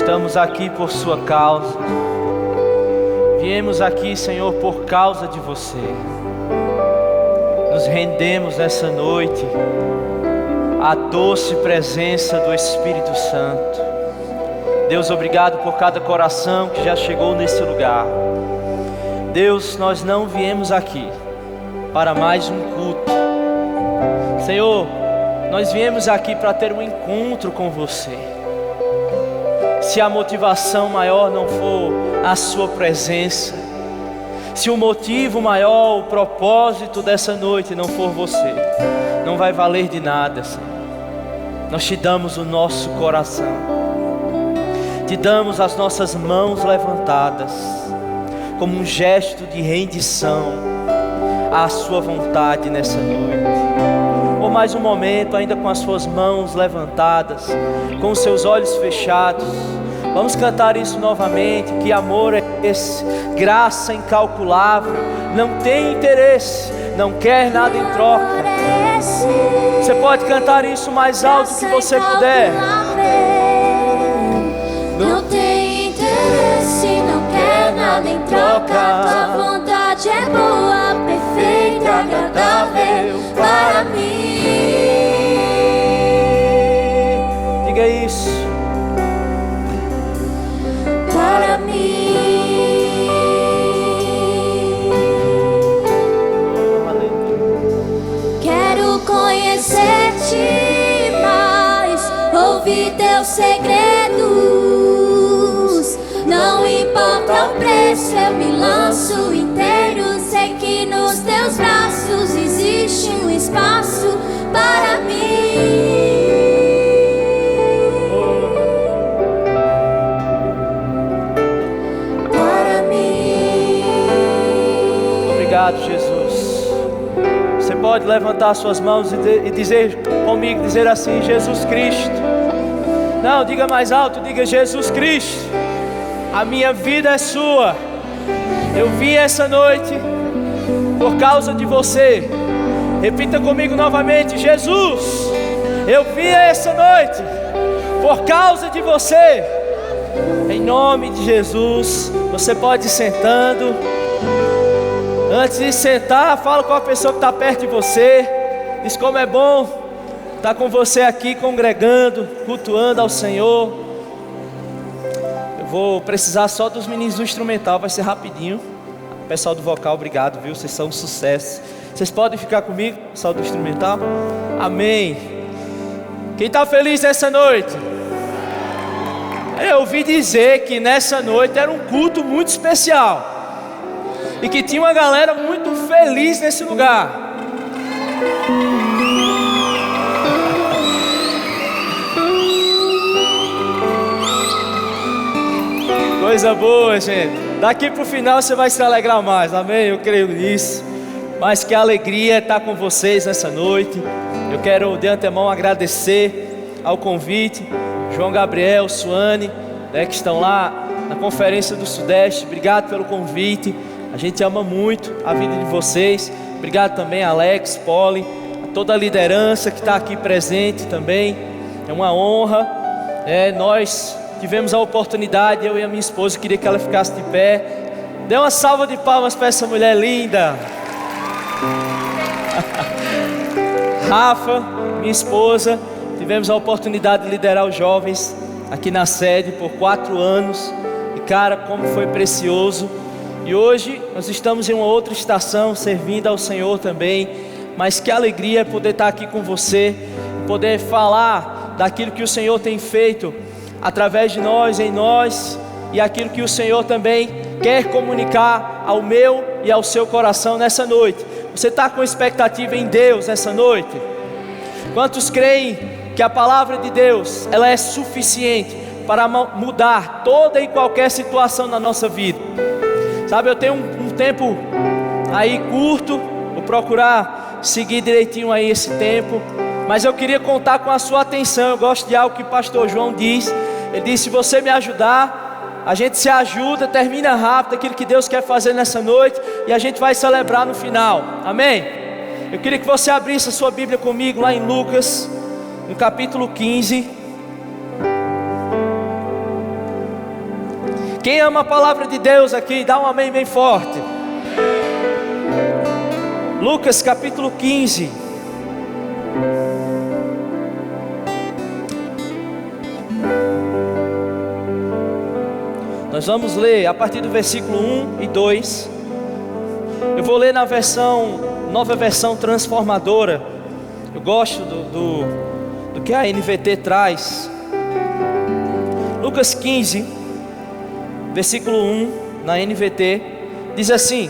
Estamos aqui por sua causa. Viemos aqui, Senhor, por causa de você. Nos rendemos nessa noite à doce presença do Espírito Santo. Deus, obrigado por cada coração que já chegou nesse lugar. Deus, nós não viemos aqui para mais um culto. Senhor, nós viemos aqui para ter um encontro com você. Se a motivação maior não for a sua presença, se o motivo maior, o propósito dessa noite não for você, não vai valer de nada, Senhor. Nós te damos o nosso coração, te damos as nossas mãos levantadas, como um gesto de rendição à sua vontade nessa noite. Por mais um momento, ainda com as suas mãos levantadas, com os seus olhos fechados, vamos cantar isso novamente. Que amor é esse? Graça incalculável, não tem interesse, não quer nada em troca. Você pode cantar isso mais alto que você puder. Não tem interesse, não quer nada em troca. Tua vontade é boa, perfeita, agradável para mim. Diga isso. Para mim. Quero conhecer-te mais, ouvir teus segredos. Não importa o preço, eu me lanço inteiro. Sei que nos teus braços existe um espaço para mim. Obrigado, Jesus. Você pode levantar suas mãos e dizer comigo, dizer assim: Jesus Cristo. Não, diga mais alto, diga: Jesus Cristo, a minha vida é sua. Eu vim essa noite por causa de você. Repita comigo novamente: Jesus, eu vim essa noite por causa de você. Em nome de Jesus, você pode ir sentando. Antes de sentar, fala com a pessoa que está perto de você. Diz como é bom estar com você aqui, congregando, cultuando ao Senhor. Eu vou precisar só dos meninos do instrumental, vai ser rapidinho. Pessoal do vocal, obrigado, viu? Vocês são um sucesso. Vocês podem ficar comigo, pessoal do instrumental? Amém. Quem está feliz nessa noite? Eu ouvi dizer que nessa noite era um culto muito especial e que tinha uma galera muito feliz nesse lugar. Coisa boa, gente. Daqui para o final você vai se alegrar mais, amém? Eu creio nisso. Mas que alegria estar com vocês nessa noite. Eu quero de antemão agradecer ao convite, João Gabriel, Suane, que estão lá na Conferência do Sudeste. Obrigado pelo convite. A gente ama muito a vida de vocês. Obrigado também a Alex, Polly, a toda a liderança que está aqui presente também. É uma honra. Nós tivemos a oportunidade, eu e a minha esposa, queria que ela ficasse de pé. Dê uma salva de palmas para essa mulher linda. Rafa, minha esposa, tivemos a oportunidade de liderar os jovens aqui na sede por 4 anos. E cara, como foi precioso. E hoje nós estamos em uma outra estação, servindo ao Senhor também. Mas que alegria poder estar aqui com você, poder falar daquilo que o Senhor tem feito através de nós, em nós, e aquilo que o Senhor também quer comunicar ao meu e ao seu coração nessa noite. Você está com expectativa em Deus nessa noite? Quantos creem que a palavra de Deus, ela é suficiente para mudar toda e qualquer situação na nossa vida? Sabe, eu tenho um tempo aí curto, vou procurar seguir direitinho aí esse tempo, mas eu queria contar com a sua atenção. Eu gosto de algo que o pastor João diz. Ele disse: se você me ajudar, a gente se ajuda, termina rápido aquilo que Deus quer fazer nessa noite, e a gente vai celebrar no final, amém? Eu queria que você abrisse a sua Bíblia comigo lá em Lucas, no capítulo 15. Quem ama a palavra de Deus aqui, dá um amém bem forte. Lucas capítulo 15. Nós vamos ler a partir do versículo 1 e 2. Eu vou ler na nova versão transformadora. Eu gosto do que a NVT traz. Lucas 15, versículo 1, na NVT, diz assim: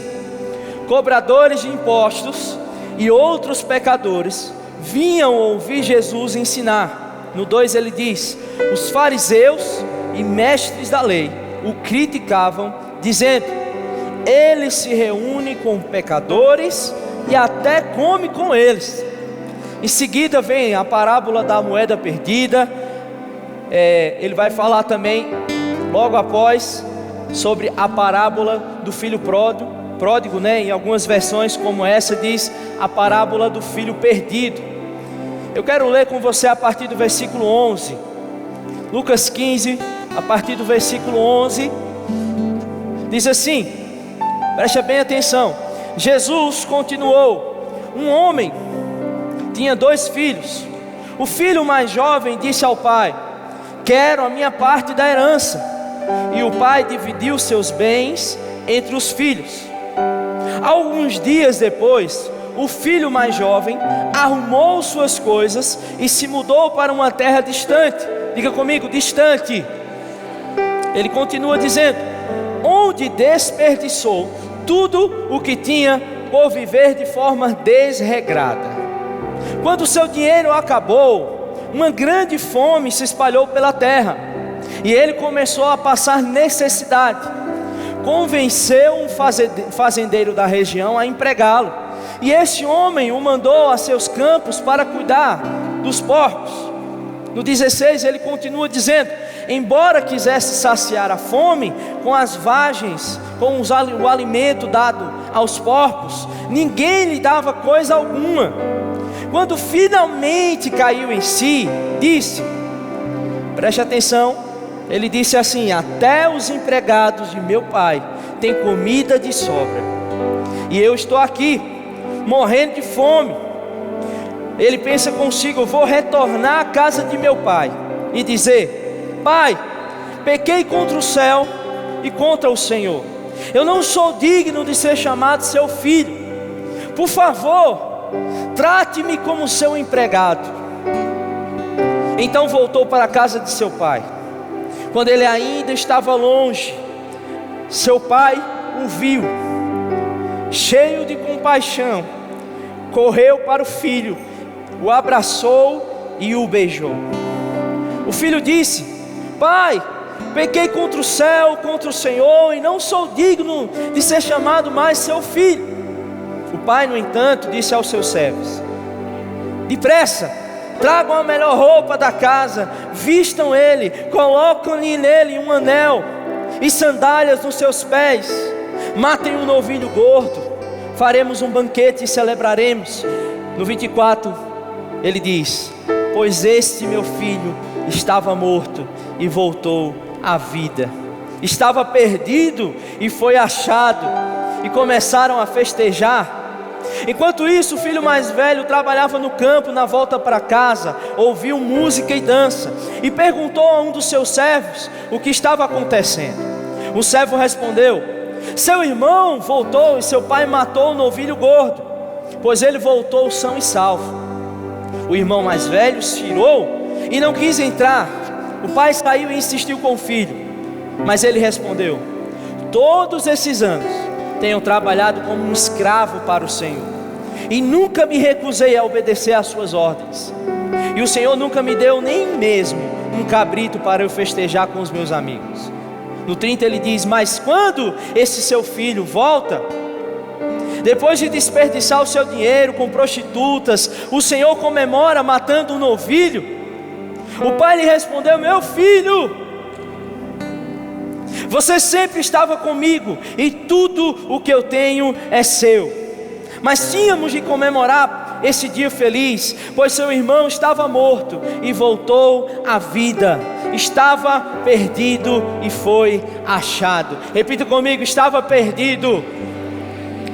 cobradores de impostos e outros pecadores vinham ouvir Jesus ensinar. No 2 ele diz: os fariseus e mestres da lei o criticavam, dizendo: ele se reúne com pecadores e até come com eles. Em seguida vem a parábola da moeda perdida. Ele vai falar também, logo após, sobre a parábola do filho pródigo, né? Em algumas versões como essa diz a parábola do filho perdido. Eu quero ler com você a partir do versículo 11. Lucas 15, a partir do versículo 11, diz assim, preste bem atenção. Jesus continuou: um homem tinha 2 filhos. O filho mais jovem disse ao pai: quero a minha parte da herança. E o pai dividiu seus bens entre os filhos. Alguns dias depois, o filho mais jovem arrumou suas coisas e se mudou para uma terra distante. Diga comigo, distante. Ele continua dizendo: onde desperdiçou tudo o que tinha por viver de forma desregrada. Quando seu dinheiro acabou, uma grande fome se espalhou pela terra, e ele começou a passar necessidade. Convenceu um fazendeiro da região a empregá-lo, e esse homem o mandou a seus campos para cuidar dos porcos. No 16 ele continua dizendo: embora quisesse saciar a fome com as vagens, com o alimento dado aos porcos, ninguém lhe dava coisa alguma. Quando finalmente caiu em si, disse, preste atenção, ele disse assim: até os empregados de meu pai têm comida de sobra, e eu estou aqui, morrendo de fome. Ele pensa consigo: eu vou retornar à casa de meu pai e dizer: pai, pequei contra o céu e contra o Senhor, eu não sou digno de ser chamado seu filho. Por favor, trate-me como seu empregado. Então voltou para a casa de seu pai. Quando ele ainda estava longe, seu pai o viu. Cheio de compaixão, correu para o filho, o abraçou e o beijou. O filho disse: pai, pequei contra o céu, contra o Senhor, e não sou digno de ser chamado mais seu filho. O pai, no entanto, disse aos seus servos: depressa, tragam a melhor roupa da casa, vistam ele, colocam-lhe nele um anel e sandálias nos seus pés, matem um novilho gordo, faremos um banquete e celebraremos. No 24 ele diz: pois este meu filho estava morto e voltou à vida, estava perdido e foi achado. E começaram a festejar. Enquanto isso, o filho mais velho trabalhava no campo. Na volta para casa, ouviu música e dança, e perguntou a um dos seus servos o que estava acontecendo. O servo respondeu: seu irmão voltou e seu pai matou o novilho gordo, pois ele voltou são e salvo. O irmão mais velho se irou e não quis entrar. O pai saiu e insistiu com o filho, mas ele respondeu: todos esses anos tenho trabalhado como um escravo para o Senhor, e nunca me recusei a obedecer às suas ordens. E o Senhor nunca me deu nem mesmo um cabrito para eu festejar com os meus amigos. No 30 ele diz: mas quando esse seu filho volta, depois de desperdiçar o seu dinheiro com prostitutas, o Senhor comemora matando um novilho. O pai lhe respondeu: meu filho, você sempre estava comigo, e tudo o que eu tenho é seu. Mas tínhamos de comemorar esse dia feliz, pois seu irmão estava morto e voltou à vida. Estava perdido e foi achado. Repita comigo: estava perdido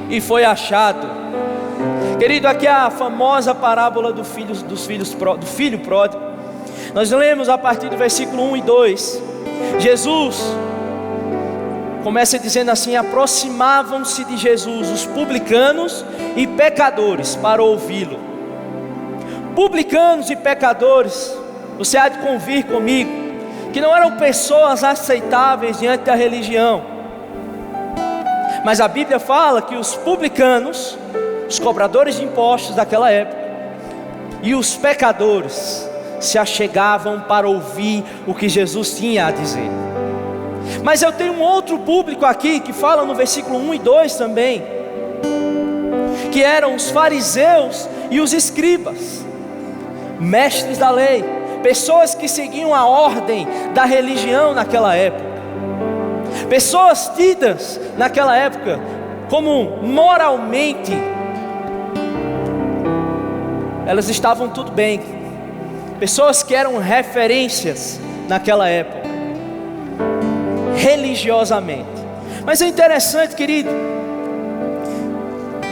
e foi achado. Querido, aqui é a famosa parábola do filho pródigo. Nós lemos a partir do versículo 1 e 2. Jesus começa dizendo assim: aproximavam-se de Jesus os publicanos e pecadores para ouvi-lo. Publicanos e pecadores, você há de convir comigo, que não eram pessoas aceitáveis diante da religião. Mas a Bíblia fala que os publicanos, os cobradores de impostos daquela época, e os pecadores se achegavam para ouvir o que Jesus tinha a dizer. Mas eu tenho um outro público aqui que fala no versículo 1 e 2 também, que eram os fariseus e os escribas, mestres da lei, pessoas que seguiam a ordem da religião naquela época, pessoas tidas naquela época como moralmente, elas estavam tudo bem, pessoas que eram referências naquela época, religiosamente. Mas é interessante, querido,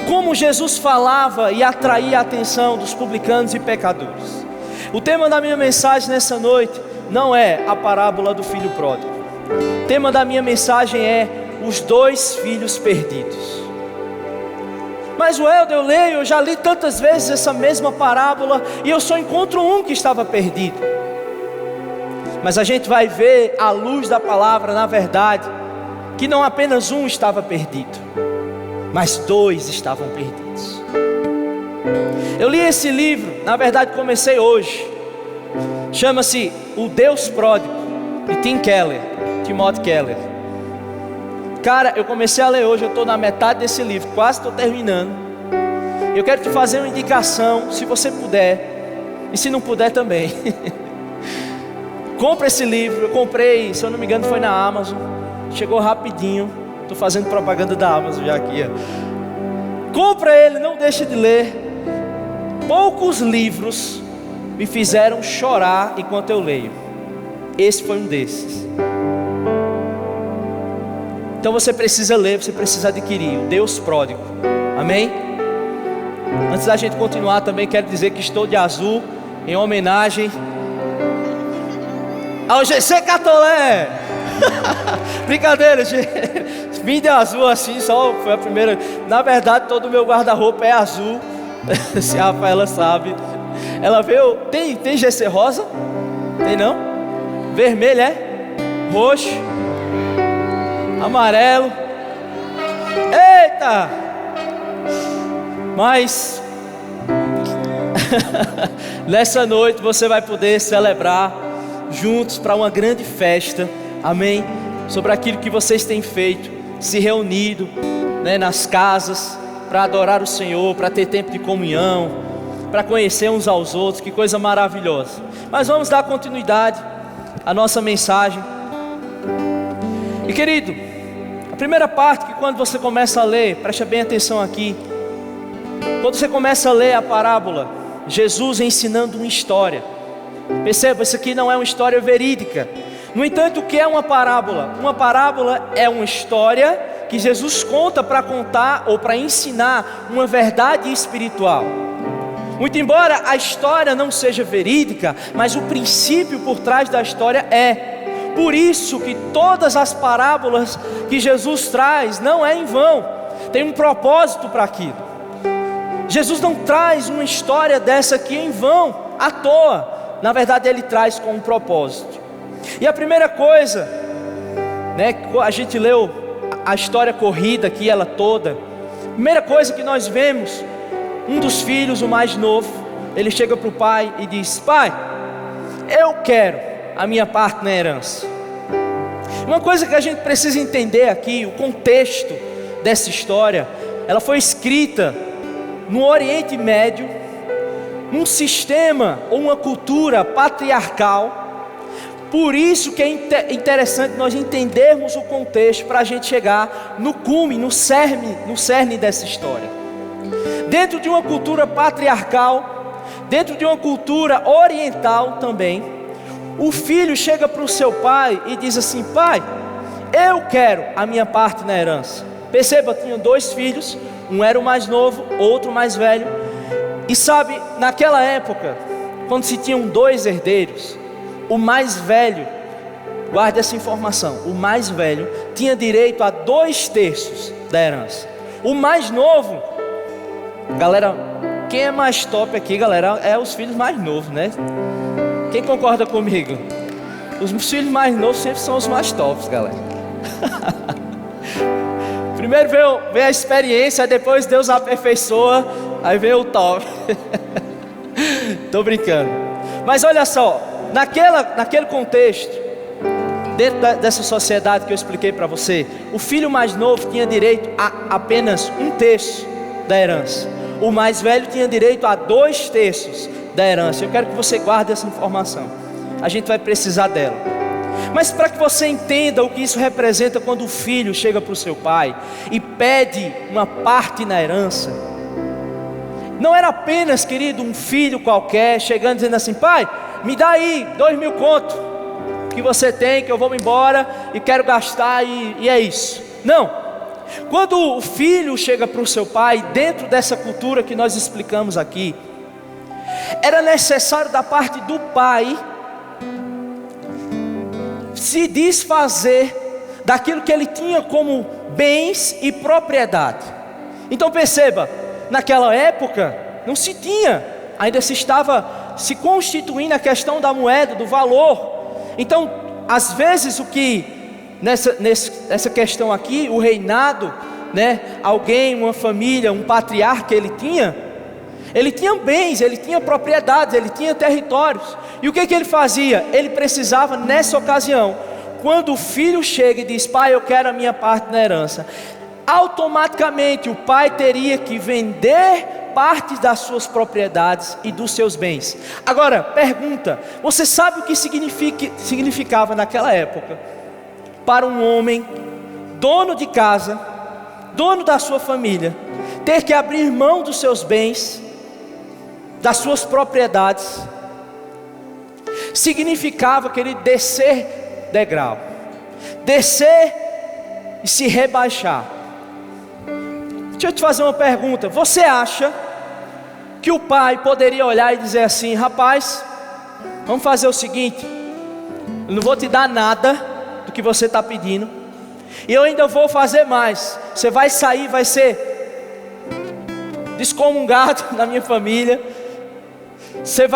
como Jesus falava e atraía a atenção dos publicanos e pecadores. O tema da minha mensagem nessa noite não é a parábola do filho pródigo. O tema da minha mensagem é os 2 filhos perdidos. Mas Welder, eu já li tantas vezes essa mesma parábola e eu só encontro um que estava perdido. Mas a gente vai ver à luz da palavra, na verdade, que não apenas um estava perdido, mas 2 estavam perdidos. Eu li esse livro, na verdade comecei hoje. Chama-se O Deus Pródigo, de Timothy Keller. Cara, eu comecei a ler hoje, eu estou na metade desse livro, quase estou terminando. Eu quero te fazer uma indicação, se você puder, e se não puder também. Compre esse livro. Eu comprei, se eu não me engano foi na Amazon, chegou rapidinho. Estou fazendo propaganda da Amazon já aqui, ó. Compra ele, não deixe de ler. Poucos livros me fizeram chorar enquanto eu leio. Esse foi um desses. Então você precisa ler, você precisa adquirir o Deus Pródigo. Amém? Antes da gente continuar, também quero dizer que estou de azul em homenagem ao GC Catolé. Brincadeira, gente. Vim de azul assim, só foi a primeira. Na verdade, todo o meu guarda-roupa é azul. Se a Rafaela sabe. Ela veio. Tem GC rosa? Tem não? Vermelho é? Roxo, amarelo. Eita! Mas nessa noite você vai poder celebrar juntos para uma grande festa, amém? Sobre aquilo que vocês têm feito, se reunido, né, nas casas, para adorar o Senhor, para ter tempo de comunhão, para conhecer uns aos outros, que coisa maravilhosa. Mas vamos dar continuidade à nossa mensagem. E querido, a primeira parte, que quando você começa a ler, preste bem atenção aqui, quando você começa a ler a parábola, Jesus ensinando uma história. Perceba, isso aqui não é uma história verídica. No entanto, o que é uma parábola? Uma parábola é uma história que Jesus conta para contar ou para ensinar uma verdade espiritual. Muito embora a história não seja verídica, mas o princípio por trás da história é. Por isso que todas as parábolas que Jesus traz não é em vão, tem um propósito para aquilo. Jesus não traz uma história dessa aqui em vão, à toa. Na verdade ele traz com um propósito. E a primeira coisa, né, a gente leu a história corrida aqui, ela toda. Primeira coisa que nós vemos, um dos filhos, o mais novo, ele chega para o pai e diz: pai, eu quero a minha parte na herança. Uma coisa que a gente precisa entender aqui, o contexto dessa história, ela foi escrita no Oriente Médio, num sistema ou uma cultura patriarcal. Por isso que é interessante nós entendermos o contexto para a gente chegar no cume, no cerne dessa história. dentro de uma cultura patriarcal, dentro de uma cultura oriental também, o filho chega para o seu pai e diz assim: pai, eu quero a minha parte na herança. Perceba, tinham 2 filhos, um era o mais novo, outro mais velho. E sabe, naquela época, quando se tinham 2 herdeiros, o mais velho, guarde essa informação, o mais velho tinha direito a 2/3 da herança. O mais novo, galera, quem é mais top aqui, galera, é os filhos mais novos, né? Quem concorda comigo? Os filhos mais novos sempre são os mais tops, galera. Primeiro vem a experiência, depois Deus aperfeiçoa, aí vem o top. Tô brincando. Mas olha só, naquele contexto, dentro dessa sociedade que eu expliquei para você, o filho mais novo tinha direito a apenas 1/3 da herança. O mais velho tinha direito a 2/3 da herança. Eu quero que você guarde essa informação. A gente vai precisar dela. Mas para que você entenda o que isso representa quando o filho chega para o seu pai e pede uma parte na herança, não era apenas, querido, um filho qualquer chegando dizendo assim: pai, me dá aí 2.000 conto que você tem, que eu vou embora e quero gastar e é isso. Não. Quando o filho chega para o seu pai, dentro dessa cultura que nós explicamos aqui, era necessário da parte do pai se desfazer daquilo que ele tinha como bens e propriedade. Então perceba, naquela época não se tinha, ainda se estava se constituindo a questão da moeda, do valor. Então, às vezes o que nessa questão aqui, o reinado, né, alguém, uma família, um patriarca, ele tinha bens, ele tinha propriedades, ele tinha territórios. E o que ele fazia? Ele precisava, nessa ocasião, quando o filho chega e diz: pai, eu quero a minha parte na herança, automaticamente o pai teria que vender partes das suas propriedades e dos seus bens. Agora, pergunta: você sabe o que significava naquela época para um homem, dono de casa, dono da sua família, ter que abrir mão dos seus bens, das suas propriedades? Significava, querido, descer degrau, descer e se rebaixar. Deixa eu te fazer uma pergunta: você acha que o pai poderia olhar e dizer assim: rapaz, vamos fazer o seguinte, eu não vou te dar nada do que você está pedindo, e eu ainda vou fazer mais, você vai sair, vai ser descomungado da minha família, você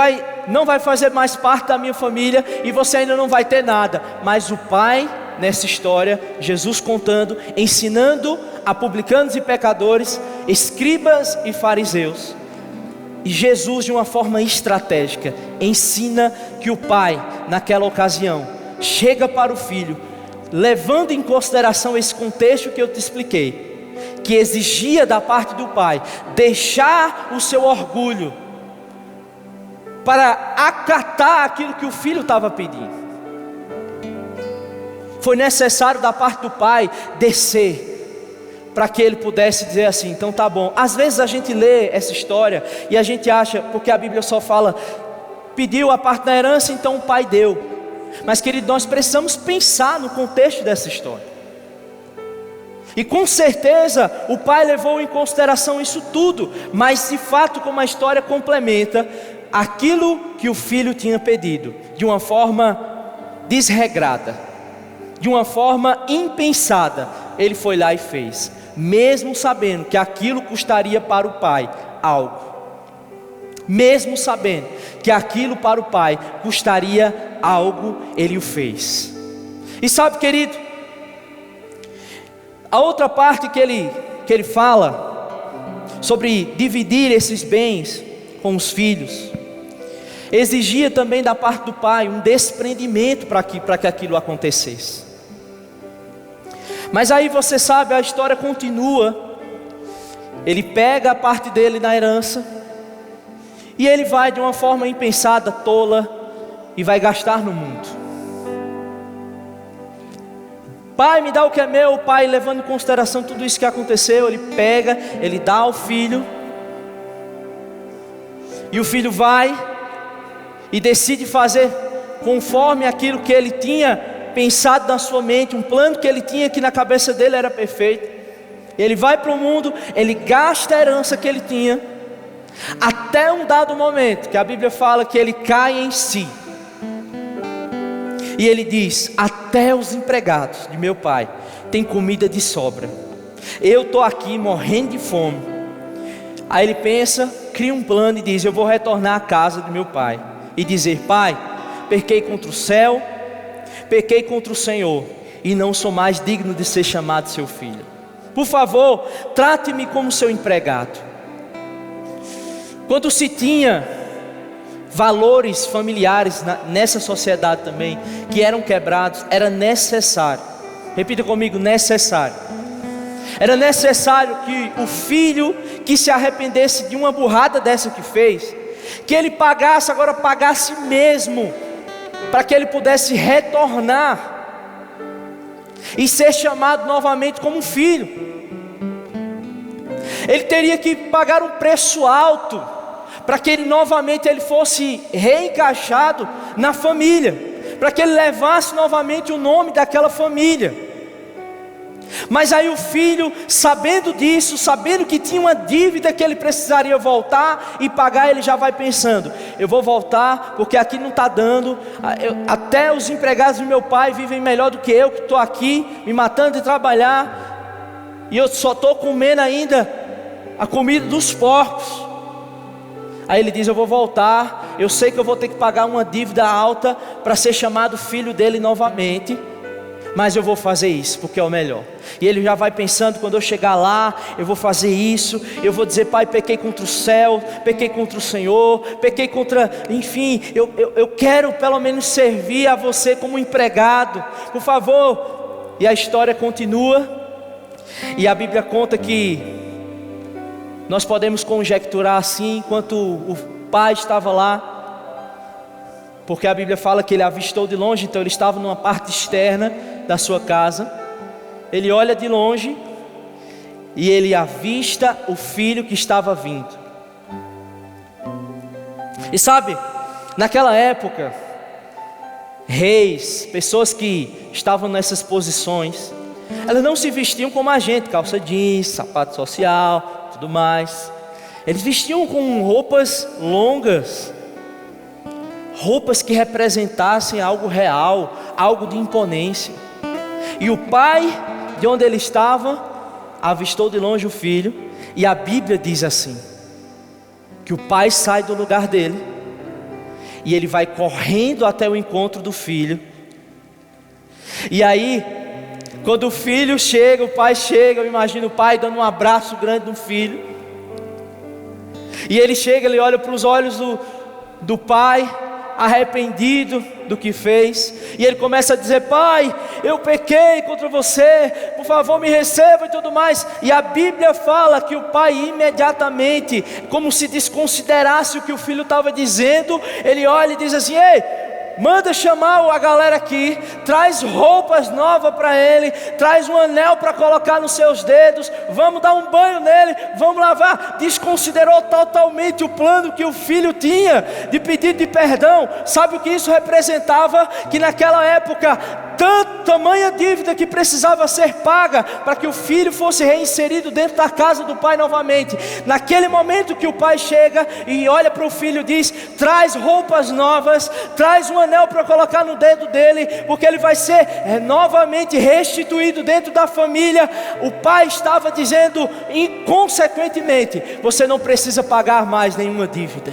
não vai fazer mais parte da minha família, e você ainda não vai ter nada. Mas o pai, nessa história, Jesus contando, ensinando a publicanos e pecadores, escribas e fariseus, e Jesus, de uma forma estratégica, ensina que o pai, naquela ocasião, chega para o filho, levando em consideração esse contexto que eu te expliquei, que exigia da parte do pai deixar o seu orgulho para acatar aquilo que o filho estava pedindo. Foi necessário da parte do pai descer, para que ele pudesse dizer assim: então tá bom. Às vezes a gente lê essa história e a gente acha, porque a Bíblia só fala, pediu a parte da herança, então o pai deu. Mas, querido, nós precisamos pensar no contexto dessa história. E com certeza o pai levou em consideração isso tudo, mas de fato, como a história complementa, aquilo que o filho tinha pedido, de uma forma desregrada, de uma forma impensada, ele foi lá e fez, mesmo sabendo que aquilo custaria para o pai algo, mesmo sabendo que aquilo para o pai custaria algo, ele o fez. E sabe, querido, a outra parte que ele fala sobre dividir esses bens com os filhos, exigia também da parte do pai um desprendimento para que aquilo acontecesse. Mas aí você sabe, a história continua. Ele pega a parte dele na herança e ele vai de uma forma impensada, tola, e vai gastar no mundo. Pai, me dá o que é meu. O pai, levando em consideração tudo isso que aconteceu, ele pega, ele dá ao filho, E o filho vai e decide fazer conforme aquilo que ele tinha pensado na sua mente, um plano que ele tinha, que na cabeça dele era perfeito. Ele vai para o mundo, ele gasta a herança que ele tinha, até um dado momento que a Bíblia fala que ele cai em si. E ele diz: até os empregados de meu pai têm comida de sobra, eu estou aqui morrendo de fome. Aí ele pensa, cria um plano e diz: eu vou retornar à casa de meu pai e dizer: pai, pequei contra o céu, pequei contra o Senhor, e não sou mais digno de ser chamado seu filho. Por favor, trate-me como seu empregado. Quando se tinha valores familiares nessa sociedade também, que eram quebrados, era necessário, repita comigo, necessário. Era necessário que o filho que se arrependesse de uma burrada dessa que fez, que ele pagasse, agora pagasse mesmo, para que ele pudesse retornar e ser chamado novamente como filho. Ele teria que pagar um preço alto para que ele novamente fosse reencaixado na família, para que ele levasse novamente o nome daquela família. Mas aí o filho, sabendo disso, sabendo que tinha uma dívida que ele precisaria voltar e pagar, ele já vai pensando: eu vou voltar porque aqui não está dando, até os empregados do meu pai vivem melhor do que eu, que estou aqui me matando de trabalhar, e eu só estou comendo ainda a comida dos porcos. Aí ele diz: eu vou voltar, eu sei que eu vou ter que pagar uma dívida alta para ser chamado filho dele novamente, mas eu vou fazer isso porque é o melhor. E ele já vai pensando: quando eu chegar lá, eu vou fazer isso, eu vou dizer: pai, pequei contra o céu, pequei contra o Senhor, pequei contra, enfim, eu quero pelo menos servir a você como empregado, por favor. E a história continua, e a Bíblia conta que nós podemos conjecturar assim, enquanto o pai estava lá, porque a Bíblia fala que ele avistou de longe, então ele estava numa parte externa da sua casa. Ele olha de longe e ele avista o filho que estava vindo. E sabe, naquela época, reis, pessoas que estavam nessas posições, elas não se vestiam como a gente, calça jeans, sapato social, tudo mais. Eles vestiam com roupas longas, roupas que representassem algo real, algo de imponência. E o pai, de onde ele estava, avistou de longe o filho, e a Bíblia diz assim, que o pai sai do lugar dele, e ele vai correndo até o encontro do filho. E aí, quando o filho chega, o pai chega, eu imagino o pai dando um abraço grande no filho, e ele chega, ele olha para os olhos do pai, arrependido do que fez, e ele começa a dizer: pai, eu pequei contra você, por favor me receba e tudo mais. E a Bíblia fala que o pai imediatamente, como se desconsiderasse o que o filho estava dizendo, ele olha e diz assim: ei, manda chamar a galera aqui, traz roupas novas para ele, traz um anel para colocar nos seus dedos, vamos dar um banho nele, vamos lavar. Desconsiderou totalmente o plano que o filho tinha de pedido de perdão. Sabe o que isso representava? Que naquela época, tamanha dívida que precisava ser paga para que o filho fosse reinserido dentro da casa do pai novamente. Naquele momento que o pai chega e olha para o filho e diz: traz roupas novas, traz um anel para colocar no dedo dele, porque ele vai ser novamente restituído dentro da família. O pai estava dizendo inconsequentemente: você não precisa pagar mais nenhuma dívida,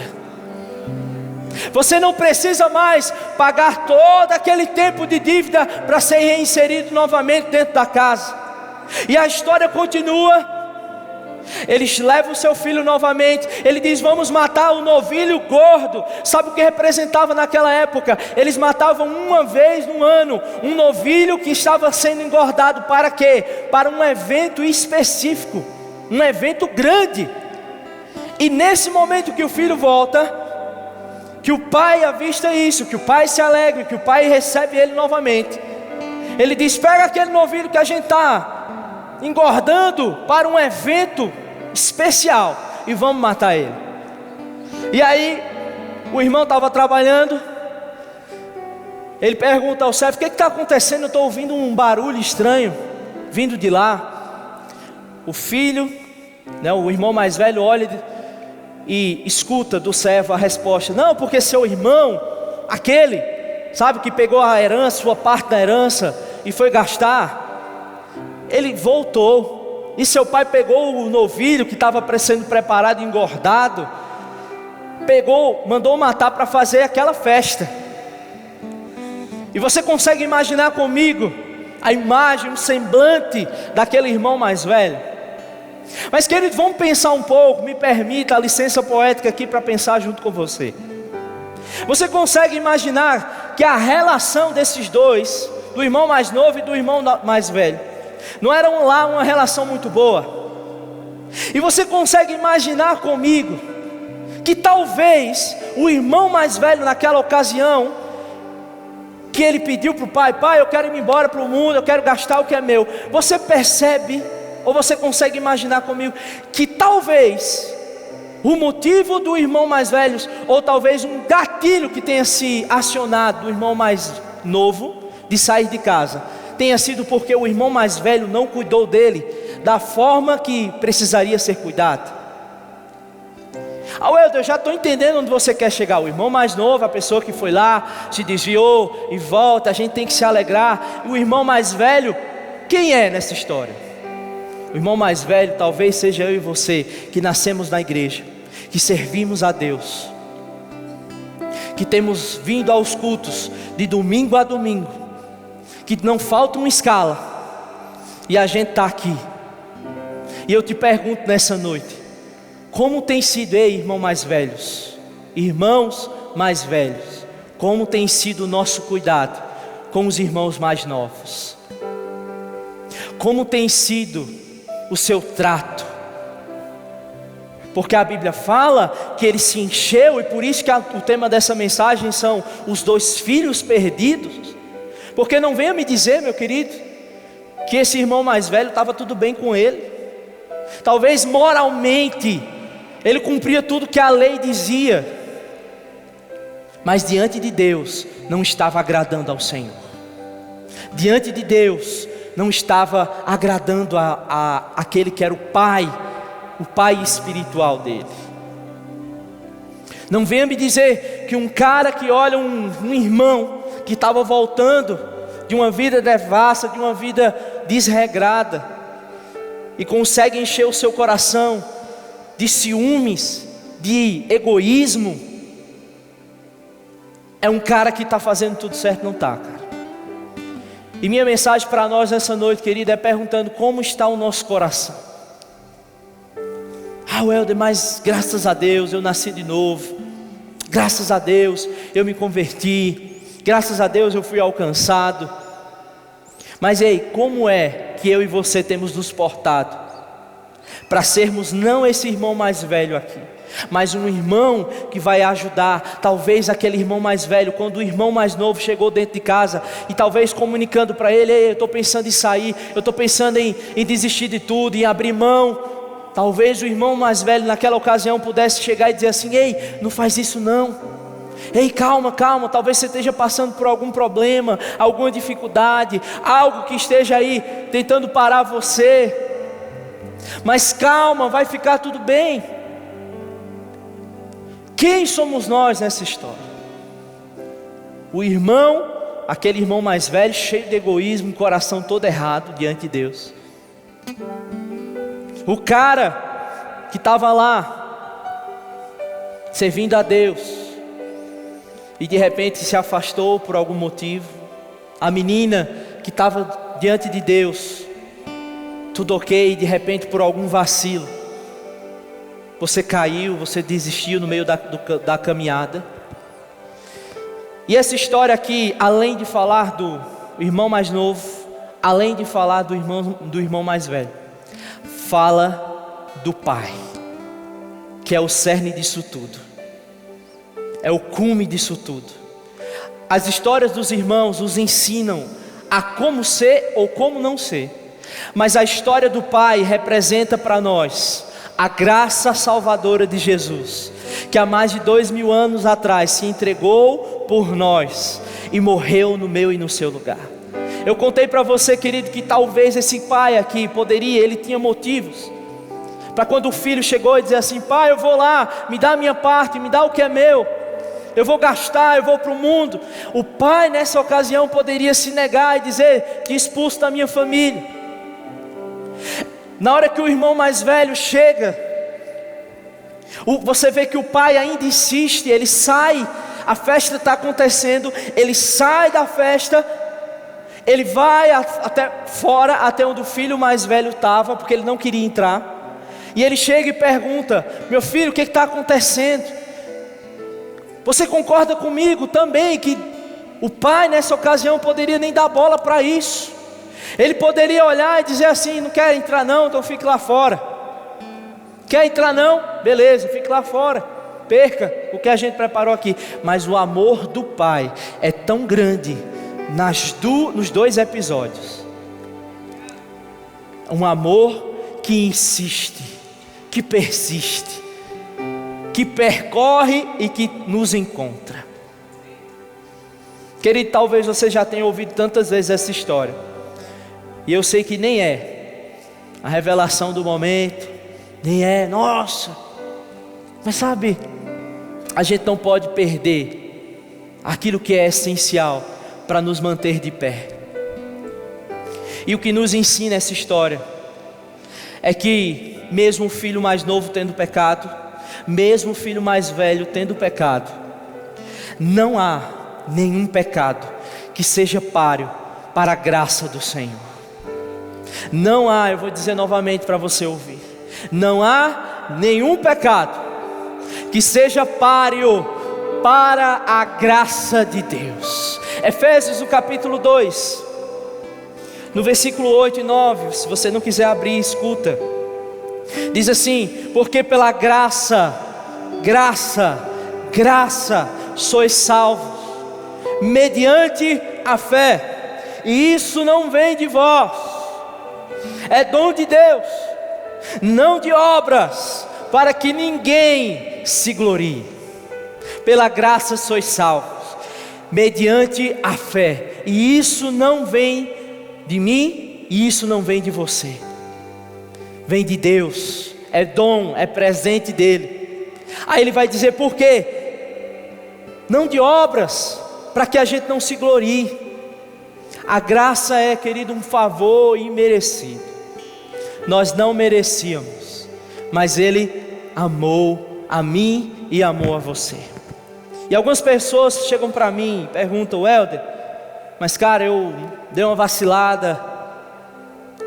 você não precisa mais pagar todo aquele tempo de dívida para ser reinserido novamente dentro da casa. E a história continua. Eles levam o seu filho novamente. Ele diz: vamos matar o novilho gordo. Sabe o que representava naquela época? Eles matavam uma vez no ano um novilho que estava sendo engordado. Para quê? Para um evento específico, um evento grande. E nesse momento que o filho volta, que o pai avista isso, que o pai se alegra, que o pai recebe ele novamente, ele diz: pega aquele novilho que a gente está engordando para um evento especial e vamos matar ele. E aí, o irmão estava trabalhando. Ele pergunta ao servo: o que está acontecendo? Eu estou ouvindo um barulho estranho vindo de lá. O filho, o irmão mais velho, olha e escuta do servo a resposta: não, porque seu irmão, aquele, sabe, que pegou a herança, sua parte da herança e foi gastar, ele voltou, e seu pai pegou o novilho que estava sendo preparado, engordado, mandou matar para fazer aquela festa. E você consegue imaginar comigo a imagem, o semblante daquele irmão mais velho? Mas queridos, vamos pensar um pouco, me permita a licença poética aqui para pensar junto com você. Você consegue imaginar que a relação desses dois, do irmão mais novo e do irmão mais velho, não era lá uma relação muito boa? E você consegue imaginar comigo que talvez o irmão mais velho naquela ocasião, que ele pediu para o pai: pai, eu quero ir embora para o mundo, eu quero gastar o que é meu. Você percebe, ou você consegue imaginar comigo, que talvez o motivo do irmão mais velho, ou talvez um gatilho que tenha se acionado do irmão mais novo de sair de casa, tenha sido porque o irmão mais velho não cuidou dele da forma que precisaria ser cuidado? Eu já estou entendendo onde você quer chegar. O irmão mais novo, a pessoa que foi lá, se desviou e volta, a gente tem que se alegrar. O irmão mais velho, quem é nessa história? O irmão mais velho talvez seja eu e você, que nascemos na igreja, que servimos a Deus, que temos vindo aos cultos de domingo a domingo, que não falta uma escala, e a gente está aqui. E eu te pergunto nessa noite: como tem sido, irmãos mais velhos, como tem sido o nosso cuidado com os irmãos mais novos? Como tem sido o seu trato? Porque a Bíblia fala que ele se encheu, e por isso que o tema dessa mensagem são os 2 filhos perdidos. Porque não venha me dizer, meu querido, que esse irmão mais velho estava tudo bem com ele. Talvez moralmente ele cumpria tudo que a lei dizia, mas diante de Deus não estava agradando ao Senhor. Diante de Deus não estava agradando a aquele que era o pai espiritual dele. Não venha me dizer que um cara que olha um irmão que estava voltando de uma vida devassa, de uma vida desregrada, e consegue encher o seu coração de ciúmes, de egoísmo, é um cara que está fazendo tudo certo. Não está, cara. E minha mensagem para nós nessa noite, querida, é perguntando: como está o nosso coração? Welder, mas graças a Deus eu nasci de novo, graças a Deus eu me converti, graças a Deus eu fui alcançado. Mas ei, como é que eu e você temos nos portado para sermos não esse irmão mais velho aqui, mas um irmão que vai ajudar, talvez aquele irmão mais velho, quando o irmão mais novo chegou dentro de casa, e talvez comunicando para ele: ei, eu estou pensando em sair, eu estou pensando em desistir de tudo, em abrir mão. Talvez o irmão mais velho naquela ocasião pudesse chegar e dizer assim: ei, não faz isso não, ei, calma, talvez você esteja passando por algum problema, alguma dificuldade, algo que esteja aí tentando parar você, mas calma, vai ficar tudo bem. Quem somos nós nessa história? O irmão, aquele irmão mais velho, cheio de egoísmo, coração todo errado diante de Deus. O cara que estava lá servindo a Deus e de repente se afastou por algum motivo. A menina que estava diante de Deus, tudo ok, e de repente por algum vacilo você caiu, você desistiu no meio da caminhada. E essa história aqui, além de falar do irmão mais novo, além de falar do irmão mais velho, fala do pai, que é o cerne disso tudo, é o cume disso tudo. As histórias dos irmãos nos ensinam a como ser ou como não ser, mas a história do pai representa para nós a graça salvadora de Jesus, que há mais de 2000 anos atrás se entregou por nós e morreu no meu e no seu lugar. Eu contei para você, querido, que talvez esse pai aqui ele tinha motivos para quando o filho chegou e dizer assim: pai, eu vou lá, me dá a minha parte, me dá o que é meu, eu vou gastar, eu vou para o mundo. O pai nessa ocasião poderia se negar e dizer: te expulso da minha família. Na hora que o irmão mais velho chega, você vê que o pai ainda insiste, ele sai, a festa está acontecendo, ele sai da festa, ele vai até fora, até onde o filho mais velho estava, porque ele não queria entrar, e ele chega e pergunta: meu filho, o que está acontecendo? Você concorda comigo também que o pai nessa ocasião poderia nem dar bola para isso? Ele poderia olhar e dizer assim: não quer entrar não, então fique lá fora. Quer entrar não? Beleza, fique lá fora, perca o que a gente preparou aqui. Mas o amor do pai é tão grande nos dois episódios. Um amor que insiste, que persiste, que percorre e que nos encontra. Querido, talvez você já tenha ouvido tantas vezes essa história, e eu sei que nem é a revelação do momento, nem é, nossa, mas sabe, a gente não pode perder aquilo que é essencial para nos manter de pé. E o que nos ensina essa história é que mesmo o filho mais novo tendo pecado, mesmo o filho mais velho tendo pecado, não há nenhum pecado que seja páreo para a graça do Senhor. Não há, eu vou dizer novamente para você ouvir, não há nenhum pecado que seja páreo para a graça de Deus. Efésios, o capítulo 2, no versículo 8 e 9, se você não quiser abrir, escuta. Diz assim: porque pela graça sois salvos, mediante a fé, e isso não vem de vós, é dom de Deus, não de obras, para que ninguém se glorie. Pela graça sois salvos, mediante a fé, e isso não vem de mim, e isso não vem de você, vem de Deus, é dom, é presente dele. Aí ele vai dizer por quê? Não de obras, para que a gente não se glorie. A graça é, querido, um favor imerecido. Nós não merecíamos, mas Ele amou a mim e amou a você. E algumas pessoas chegam para mim e perguntam: Helder, mas cara, eu dei uma vacilada,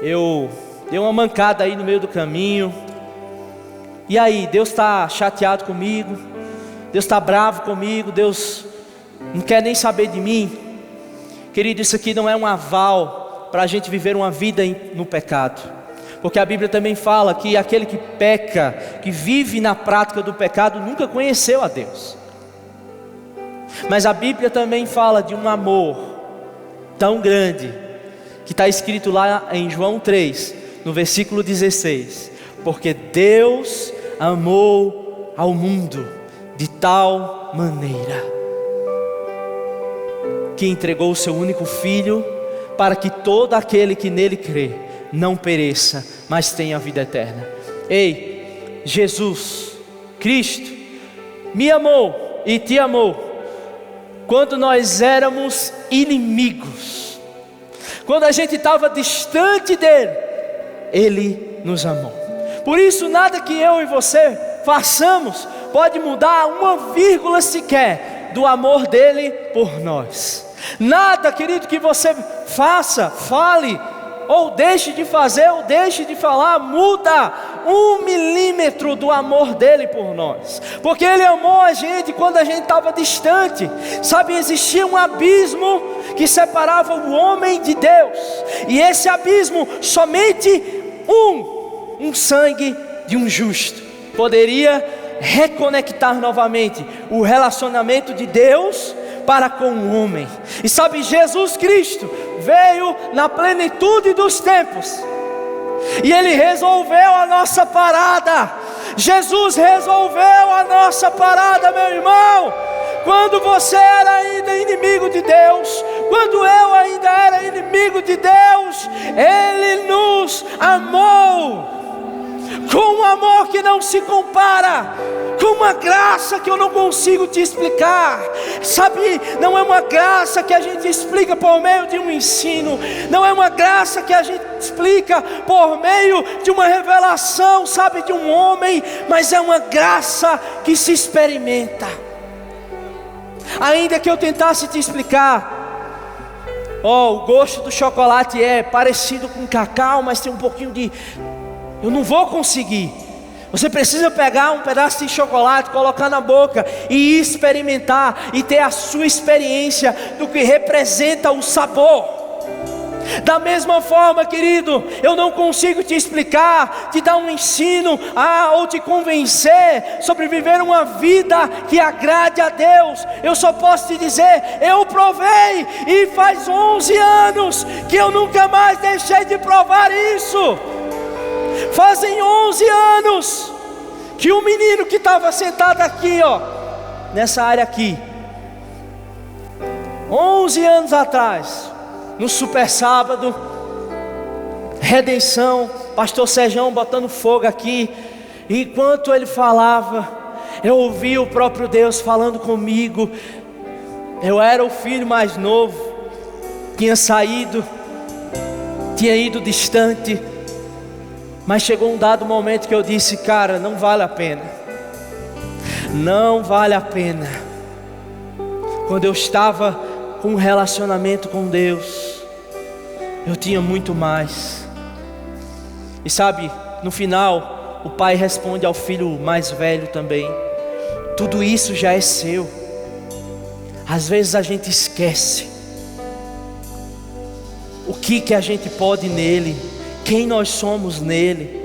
eu dei uma mancada aí no meio do caminho, e aí, Deus está chateado comigo, Deus está bravo comigo, Deus não quer nem saber de mim. Querido, isso aqui não é um aval para a gente viver uma vida no pecado, porque a Bíblia também fala que aquele que peca, que vive na prática do pecado, nunca conheceu a Deus. Mas a Bíblia também fala de um amor tão grande, que está escrito lá em João 3, no versículo 16: porque Deus amou ao mundo de tal maneira, que entregou o seu único Filho, para que todo aquele que nele crê não pereça, mas tenha a vida eterna. Ei, Jesus Cristo me amou e te amou quando nós éramos inimigos, quando a gente estava distante dele, Ele nos amou. Por isso nada que eu e você façamos pode mudar uma vírgula sequer do amor dele por nós. Nada, querido, que você faça, fale, ou deixe de fazer, ou deixe de falar, muda 1 milímetro do amor dele por nós, porque ele amou a gente quando a gente estava distante. Sabe, existia um abismo que separava o homem de Deus, e esse abismo somente um sangue de um justo poderia reconectar novamente o relacionamento de Deus para com o homem. E sabe, Jesus Cristo veio na plenitude dos tempos E Ele resolveu a nossa parada. Jesus resolveu a nossa parada, meu irmão. Quando você era ainda inimigo de Deus, quando eu ainda era inimigo de Deus, Ele nos amou com um amor que não se compara, com uma graça que eu não consigo te explicar. Sabe, não é uma graça que a gente explica por meio de um ensino, não é uma graça que a gente explica por meio de uma revelação, sabe, de um homem, mas é uma graça que se experimenta. Ainda que eu tentasse te explicar, o gosto do chocolate é parecido com cacau, mas tem um pouquinho de... Eu não vou conseguir. Você precisa pegar um pedaço de chocolate, colocar na boca e experimentar, e ter a sua experiência do que representa o sabor. Da mesma forma, querido, eu não consigo te explicar, te dar um ensino, ou te convencer sobre viver uma vida que agrade a Deus. Eu só posso te dizer, eu provei, e faz 11 anos que eu nunca mais deixei de provar isso. Fazem 11 anos que o menino que estava sentado aqui, nessa área aqui, 11 anos atrás, no super sábado, redenção, pastor Sejão botando fogo aqui, e enquanto ele falava, eu ouvi o próprio Deus falando comigo. Eu era o filho mais novo, tinha saído, tinha ido distante, mas chegou um dado momento que eu disse, cara, não vale a pena. Não vale a pena. Quando eu estava com um relacionamento com Deus, eu tinha muito mais. E sabe, no final, o pai responde ao filho mais velho também: tudo isso já é seu. Às vezes a gente esquece o que a gente pode nele, quem nós somos nele.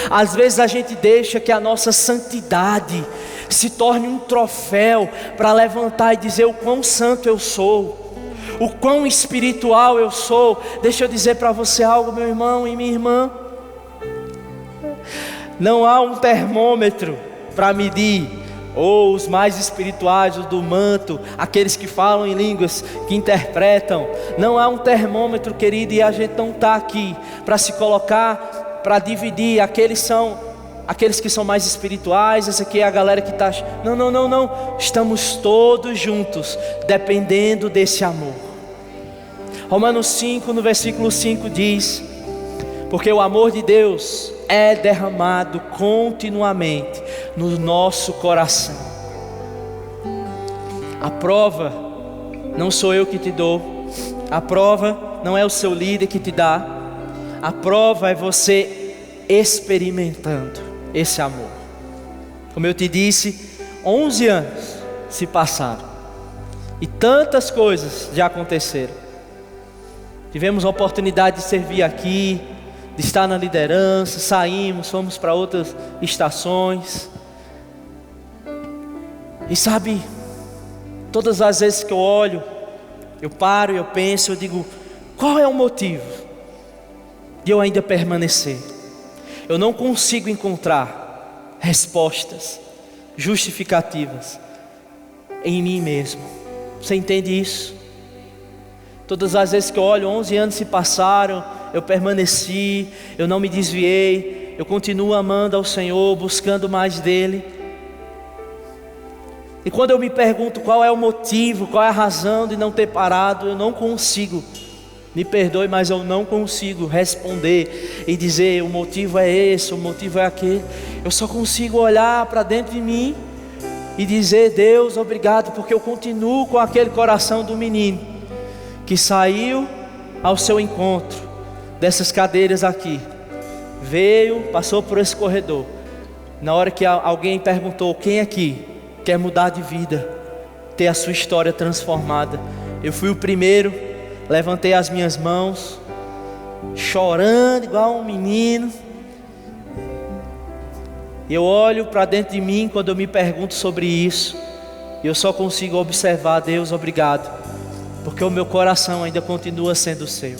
Às vezes a gente deixa que a nossa santidade se torne um troféu para levantar e dizer o quão santo eu sou, o quão espiritual eu sou. Deixa eu dizer para você algo, meu irmão e minha irmã. Não há um termômetro para medir, ou os mais espirituais, os do manto, aqueles que falam em línguas, que interpretam. Não há um termômetro, querido, e a gente não está aqui para se colocar, para dividir. Aqueles que são mais espirituais, essa aqui é a galera que está... Não. Estamos todos juntos, dependendo desse amor. Romanos 5, no versículo 5 diz: porque o amor de Deus é derramado continuamente no nosso coração. A prova não sou eu que te dou, a prova não é o seu líder que te dá, a prova é você experimentando esse amor. Como eu te disse, 11 anos se passaram e tantas coisas já aconteceram. Tivemos a oportunidade de servir aqui, de estar na liderança, saímos, fomos para outras estações. E sabe, todas as vezes que eu olho, eu paro, eu penso, eu digo, qual é o motivo de eu ainda permanecer? Eu não consigo encontrar respostas justificativas em mim mesmo. Você entende isso? Todas as vezes que eu olho, 11 anos se passaram, eu permaneci, eu não me desviei, eu continuo amando ao Senhor, buscando mais dEle. E quando eu me pergunto qual é o motivo, qual é a razão de não ter parado, eu não consigo, me perdoe, mas eu não consigo responder e dizer o motivo é esse, o motivo é aquele. Eu só consigo olhar para dentro de mim e dizer: Deus, obrigado, porque eu continuo com aquele coração do menino que saiu ao seu encontro dessas cadeiras aqui, veio, passou por esse corredor. Na hora que alguém perguntou: quem aqui quer mudar de vida, ter a sua história transformada? Eu fui o primeiro, levantei as minhas mãos, chorando igual um menino. Eu olho para dentro de mim quando eu me pergunto sobre isso, e eu só consigo observar: Deus, obrigado, porque o meu coração ainda continua sendo seu.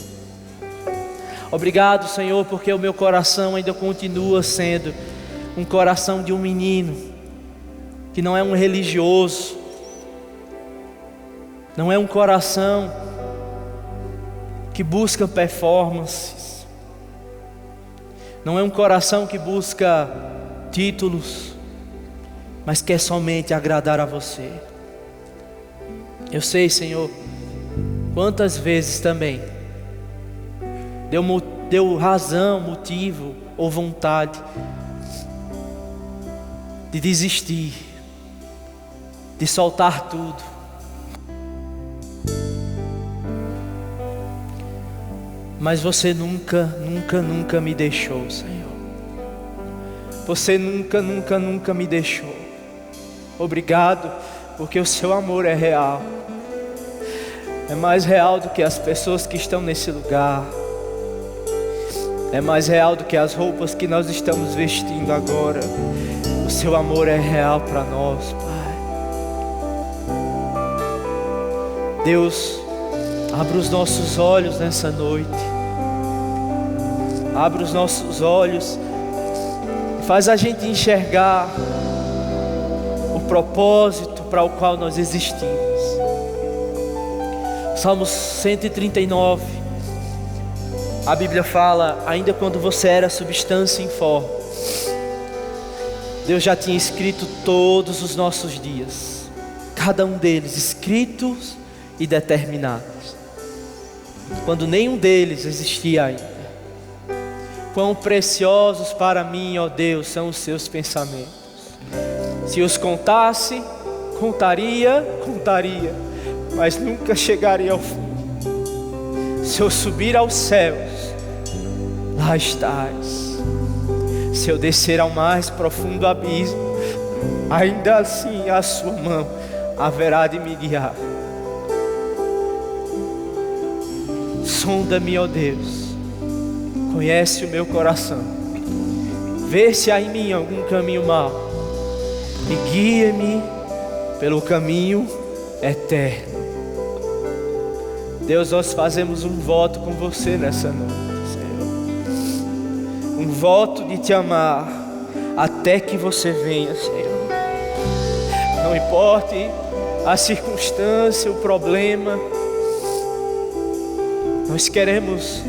Obrigado, Senhor, porque o meu coração ainda continua sendo um coração de um menino, que não é um religioso, não é um coração que busca performances, não é um coração que busca títulos, mas quer somente agradar a você. Eu sei, Senhor, quantas vezes também deu razão, motivo ou vontade de desistir, de soltar tudo. Mas você nunca me deixou, Senhor. Você nunca me deixou. Obrigado, porque o seu amor é real. É mais real do que as pessoas que estão nesse lugar. É mais real do que as roupas que nós estamos vestindo agora. O seu amor é real para nós, Pai. Deus, abra os nossos olhos nessa noite. Abra os nossos olhos e faz a gente enxergar o propósito para o qual nós existimos. Salmos 139. A Bíblia fala: ainda quando você era substância informe, Deus já tinha escrito todos os nossos dias, cada um deles escritos e determinados, quando nenhum deles existia ainda. Quão preciosos para mim, ó Deus, são os seus pensamentos. Se os contasse, contaria, mas nunca chegaria ao fim. Se eu subir aos céus, lá estás. Se eu descer ao mais profundo abismo, ainda assim a sua mão haverá de me guiar. Sonda-me, ó Deus, conhece o meu coração, vê se há em mim algum caminho mau e guia-me pelo caminho eterno. Deus, nós fazemos um voto com você nessa noite, Senhor. Um voto de te amar até que você venha, Senhor. Não importe a circunstância, o problema, nós queremos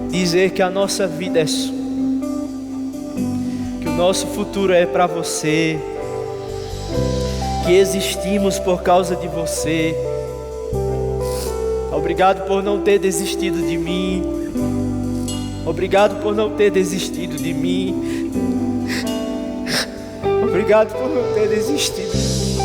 dizer que a nossa vida é sua, que o nosso futuro é para você, que existimos por causa de você. Obrigado por não ter desistido de mim. Obrigado por não ter desistido de mim. Obrigado por não ter desistido de mim.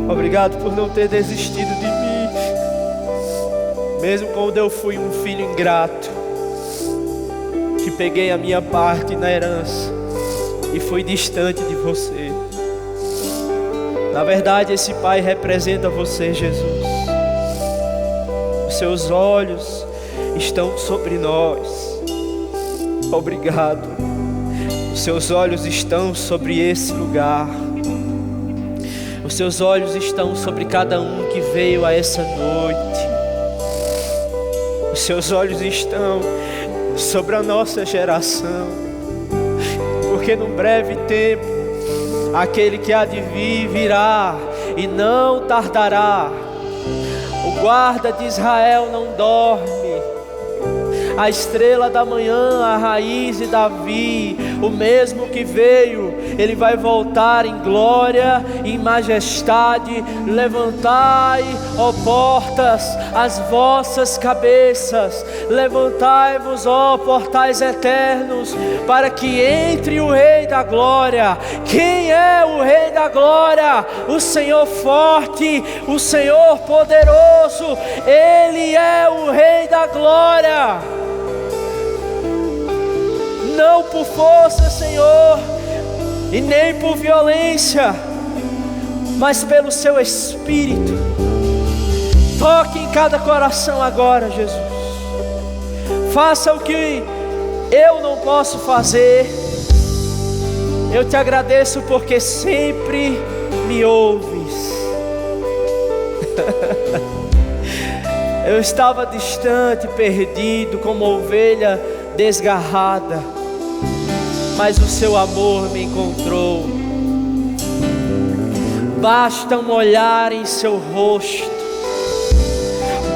Obrigado por não ter desistido de mim. Mesmo quando eu fui um filho ingrato, que peguei a minha parte na herança e fui distante de você. Na verdade, esse Pai representa você, Jesus. Os seus olhos estão sobre nós. Obrigado. Os seus olhos estão sobre esse lugar. Os seus olhos estão sobre cada um que veio a essa noite. Os seus olhos estão sobre a nossa geração, porque num breve tempo aquele que há de vir virá e não tardará. O guarda de Israel não dorme. A estrela da manhã, a raiz de Davi, o mesmo que veio, ele vai voltar em glória, em majestade. Levantai, ó portas, as vossas cabeças, levantai-vos, ó portais eternos, para que entre o Rei da Glória. Quem é o Rei da Glória? O Senhor forte, o Senhor poderoso. Ele é o Rei da Glória. Não por força, Senhor, e nem por violência, mas pelo seu Espírito. Toque em cada coração agora, Jesus. Faça o que eu não posso fazer. Eu te agradeço porque sempre me ouves. Eu estava distante, perdido, como ovelha desgarrada, mas o seu amor me encontrou. Basta um olhar em seu rosto,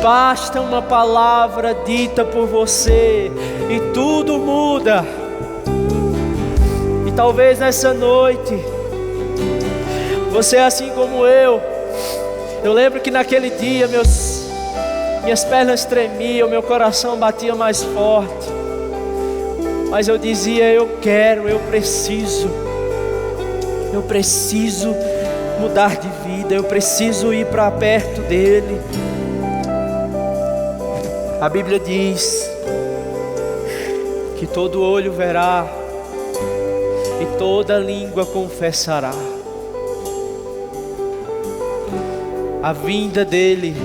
basta uma palavra dita por você e tudo muda. E talvez nessa noite, você assim como eu lembro que naquele dia minhas pernas tremiam, meu coração batia mais forte, mas eu dizia: eu quero, eu preciso mudar de vida, eu preciso ir para perto dele. A Bíblia diz que todo olho verá e toda língua confessará. A vinda dele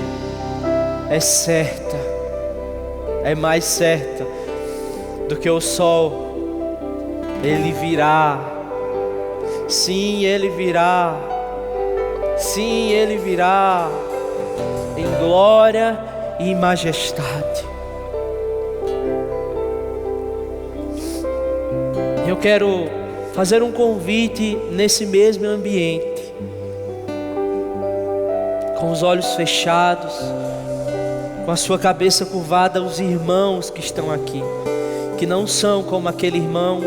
é certa, é mais certa do que o sol. Ele virá, sim, ele virá, sim, ele virá em glória e majestade. Eu quero fazer um convite nesse mesmo ambiente, com os olhos fechados, com a sua cabeça curvada, aos irmãos que estão aqui, que não são como aquele irmão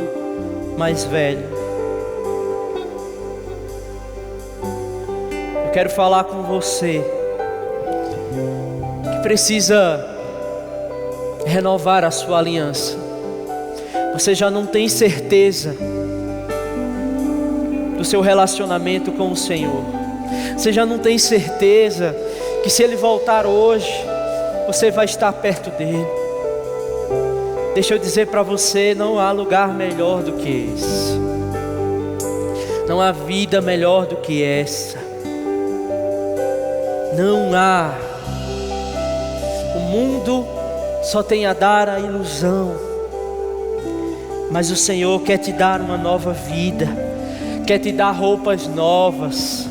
mais velho. Eu quero falar com você que precisa renovar a sua aliança. Você já não tem certeza do seu relacionamento com o Senhor. Você já não tem certeza que se Ele voltar hoje, você vai estar perto dEle. Deixa eu dizer para você, não há lugar melhor do que esse. Não há vida melhor do que essa. Não há. O mundo só tem a dar a ilusão, mas o Senhor quer te dar uma nova vida, quer te dar roupas novas,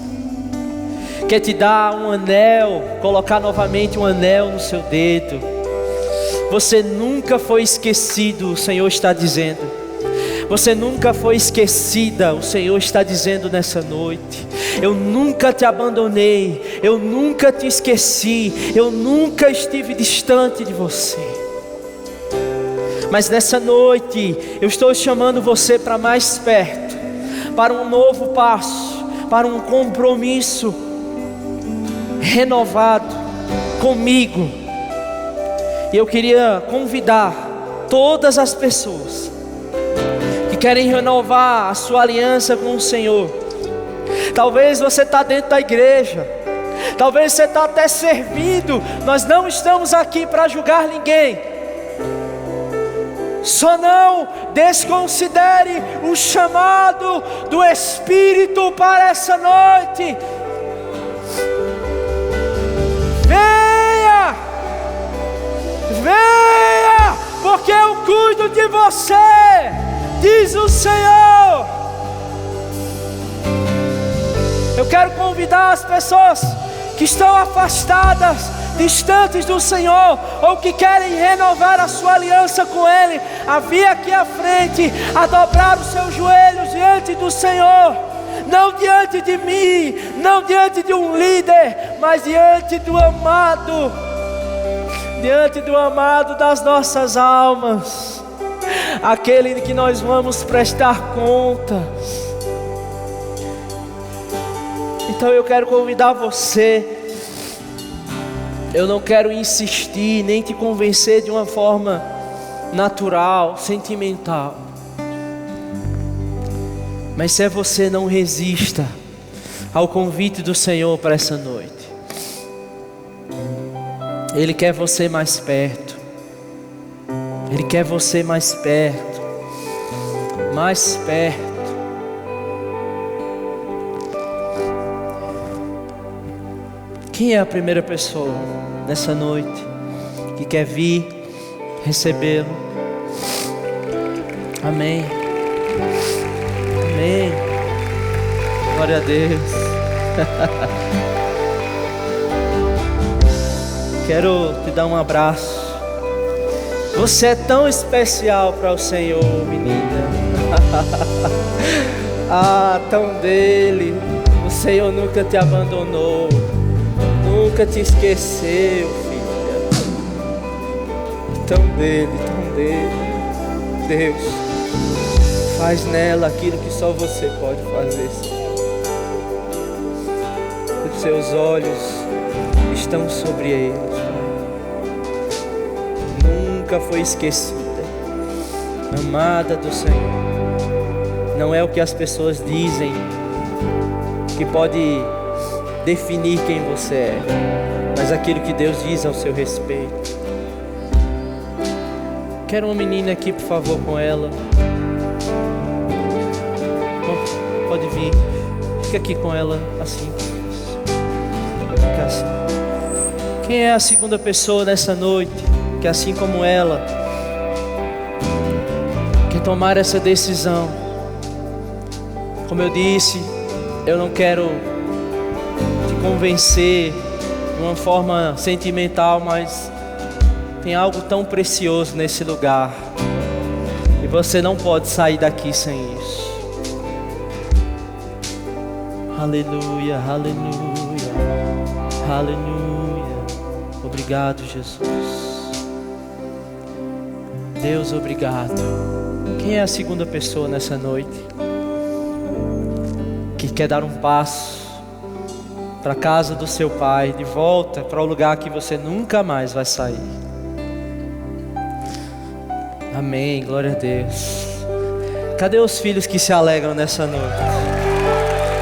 quer te dar um anel, colocar novamente um anel no seu dedo. Você nunca foi esquecido, o Senhor está dizendo. Você nunca foi esquecida, o Senhor está dizendo nessa noite. Eu nunca te abandonei, eu nunca te esqueci, eu nunca estive distante de você. Mas nessa noite, eu estou chamando você para mais perto, para um novo passo, para um compromisso renovado comigo. E eu queria convidar todas as pessoas que querem renovar a sua aliança com o Senhor. Talvez você está dentro da igreja, talvez você está até servindo. Nós não estamos aqui para julgar ninguém. Só não desconsidere o chamado do Espírito para essa noite. Venha, porque eu cuido de você, diz o Senhor. Eu quero convidar as pessoas que estão afastadas, distantes do Senhor, ou que querem renovar a sua aliança com Ele, a vir aqui à frente, a dobrar os seus joelhos diante do Senhor. Não diante de mim, não diante de um líder, mas diante do amado, diante do amado das nossas almas, aquele que nós vamos prestar contas. Então eu quero convidar você. Eu não quero insistir, nem te convencer de uma forma natural, sentimental. Mas se é você, não resista ao convite do Senhor para essa noite. Ele quer você mais perto. Ele quer você mais perto. Mais perto. Quem é a primeira pessoa nessa noite que quer vir recebê-lo? Amém. Amém. Glória a Deus. Quero te dar um abraço. Você é tão especial para o Senhor, menina. Ah, tão dele. O Senhor nunca te abandonou, nunca te esqueceu, filha. Tão dele, tão dele. Deus, faz nela aquilo que só você pode fazer, Senhor. Os seus olhos estão sobre eles, nunca foi esquecida, amada do Senhor. Não é o que as pessoas dizem que pode definir quem você é, mas aquilo que Deus diz ao seu respeito. Quero uma menina aqui, por favor, com ela. Pode vir. Fica aqui com ela, assim. Fica assim. Quem é a segunda pessoa nessa noite que, assim como ela, quer tomar essa decisão? Como eu disse, eu não quero te convencer de uma forma sentimental, mas tem algo tão precioso nesse lugar e você não pode sair daqui sem isso. Aleluia, aleluia, aleluia. Obrigado, Jesus. Deus, obrigado. Quem é a segunda pessoa nessa noite que quer dar um passo para a casa do seu pai, de volta para o lugar que você nunca mais vai sair? Amém, glória a Deus. Cadê os filhos que se alegram nessa noite?